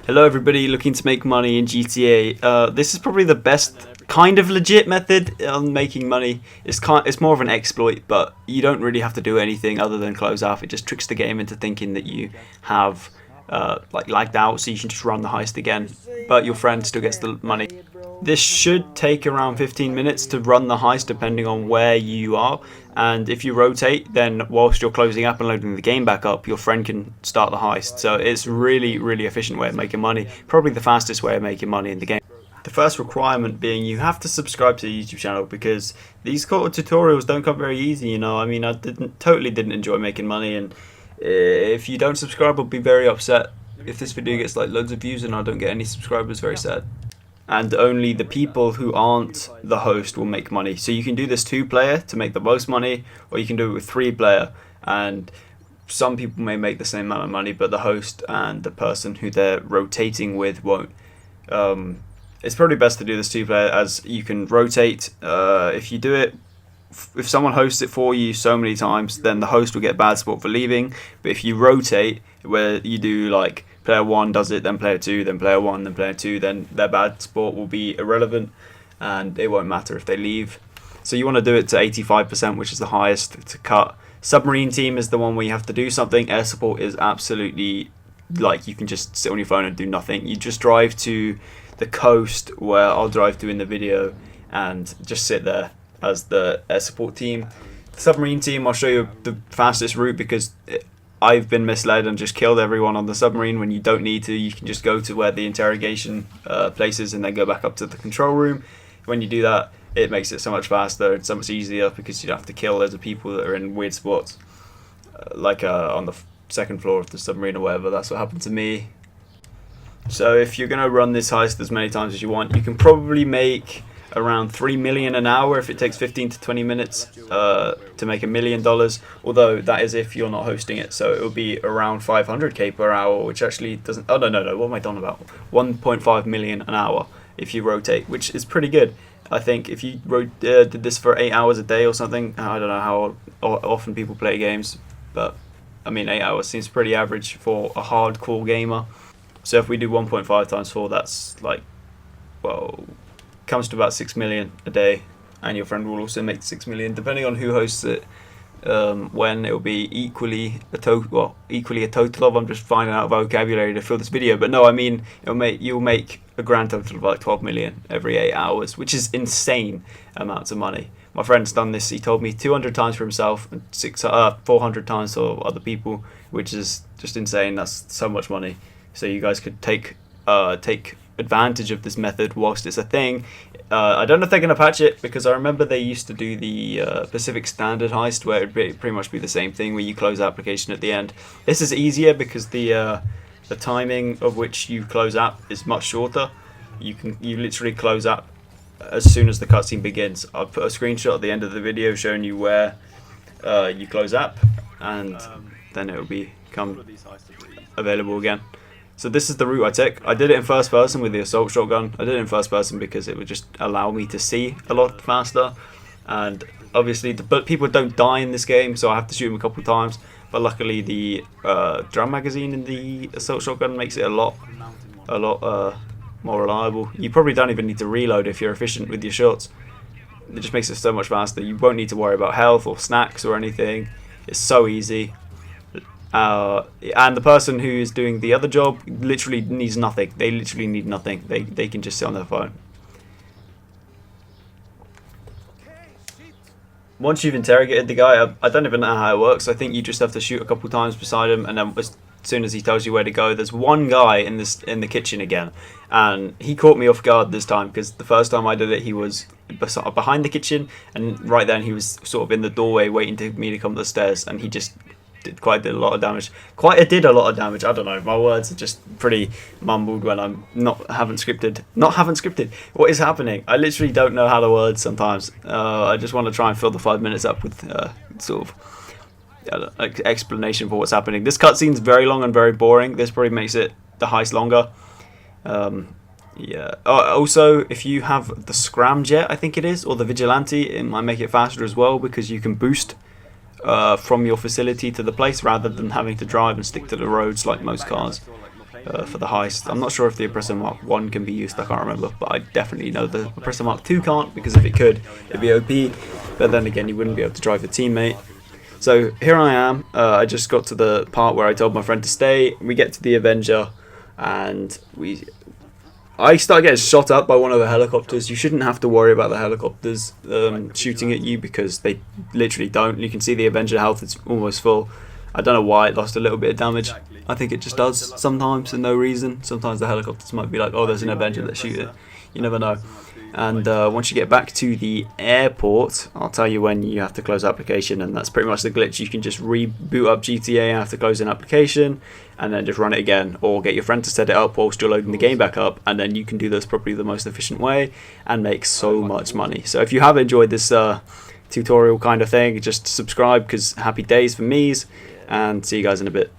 Hello everybody looking to make money in GTA. This is probably the best kind of legit method on making money. It's more of an exploit, but you don't really have to do anything other than close off. It just tricks the game into thinking that you have like lagged out, so you can just run the heist again, but your friend still gets the money. This should take around 15 minutes to run the heist depending on where you are, and if you rotate, then whilst you're closing up and loading the game back up, your friend can start the heist. So it's really efficient way of making money, probably the fastest way of making money in the game. The first requirement being you have to subscribe to the YouTube channel, because these sort of tutorials don't come very easy, you know. I mean, I totally didn't enjoy making money, and if you don't subscribe, I'll be very upset. If this video gets like loads of views and I don't get any subscribers, very sad. And only the people who aren't the host will make money. So you can do this 2-player to make the most money, or you can do it with 3-player, and some people may make the same amount of money, but the host and the person who they're rotating with won't. It's probably best to do this 2-player, as you can rotate. If you do it, if someone hosts it for you so many times, then the host will get bad sport for leaving. But if you rotate, where you do like player 1 does it, then player 2, then player 1, then player 2, then their bad sport will be irrelevant and it won't matter if they leave. So you want to do it to 85%, which is the highest to cut. Submarine team is the one where you have to do something. Air support is absolutely like you can just sit on your phone and do nothing. You just drive to the coast, where I'll drive to in the video, and just sit there as the air support team. The submarine team, I'll show you the fastest route, because I've been misled and just killed everyone on the submarine when you don't need to. You can just go to where the interrogation place is and then go back up to the control room. When you do that, it makes it so much faster and so much easier, because you don't have to kill loads of people that are in weird spots, like on the second floor of the submarine or whatever. That's what happened to me. So if you're going to run this heist as many times as you want, you can probably make around 3 million an hour if it takes 15 to 20 minutes to make $1 million, although that is if you're not hosting it. So it will be around 500k per hour, which actually doesn't, oh no, what am I done about? 1.5 million an hour if you rotate, which is pretty good. I think if you did this for 8 hours a day or something, I don't know how often people play games, but I mean 8 hours seems pretty average for a hardcore gamer. So if we do 1.5 times 4, that's like, well, comes to about 6 million a day, and your friend will also make 6 million depending on who hosts it. When it will be equally a total of, I'm just finding out vocabulary to fill this video, but no, I mean you'll make a grand total of like 12 million every 8 hours, which is insane amounts of money. My friend's done this. He told me 200 times for himself and 400 times for other people, which is just insane. That's so much money. So you guys could take advantage of this method whilst it's a thing. I don't know if they're going to patch it, because I remember they used to do the Pacific Standard heist, where it would pretty much be the same thing, where you close the application at the end. This is easier because the timing of which you close app is much shorter. You literally close app as soon as the cutscene begins. I'll put a screenshot at the end of the video showing you where you close app, and then it will become available again. So this is the route I took. I did it in first person with the assault shotgun. I did it in first person because it would just allow me to see a lot faster. And obviously, but people don't die in this game, so I have to shoot them a couple of times. But luckily, the drum magazine in the assault shotgun makes it a lot more reliable. You probably don't even need to reload if you're efficient with your shots. It just makes it so much faster. You won't need to worry about health or snacks or anything. It's so easy. And the person who is doing the other job literally needs nothing. They literally need nothing. They can just sit on their phone. Once you've interrogated the guy, I don't even know how it works. I think you just have to shoot a couple times beside him, and then as soon as he tells you where to go, there's one guy in the kitchen again, and he caught me off guard this time, because the first time I did it, he was behind the kitchen, and right then he was sort of in the doorway waiting for me to come up the stairs, and he just did a lot of damage. I don't know. My words are just pretty mumbled when I'm haven't scripted. What is happening? I literally don't know how to words sometimes. I just want to try and fill the 5 minutes up with sort of explanation for what's happening. This cutscene's very long and very boring. This probably makes the heist longer. Yeah. Also, if you have the scramjet, I think it is, or the vigilante, it might make it faster as well, because you can boost from your facility to the place rather than having to drive and stick to the roads like most cars. for the heist. I'm not sure if the Oppressor Mark 1 can be used, I can't remember, but I definitely know the Oppressor Mark 2 can't, because if it could, it'd be OP, but then again, you wouldn't be able to drive your teammate. So here I am, I just got to the part where I told my friend to stay. We get to the Avenger, and I start getting shot up by one of the helicopters. You shouldn't have to worry about the helicopters shooting at you, because they literally don't. You can see the Avenger health is almost full. I don't know why it lost a little bit of damage. I think it just does sometimes for no reason. Sometimes the helicopters might be like, oh, there's an Avenger, let's shoot it. You never know. And once you get back to the airport, I'll tell you when you have to close application, and that's pretty much the glitch. You can just reboot up GTA after closing application, and then just run it again, or get your friend to set it up whilst you're loading the game back up, and then you can do this probably the most efficient way and make so much money. So if you have enjoyed this tutorial kind of thing, just subscribe, because happy days for me's, and see you guys in a bit.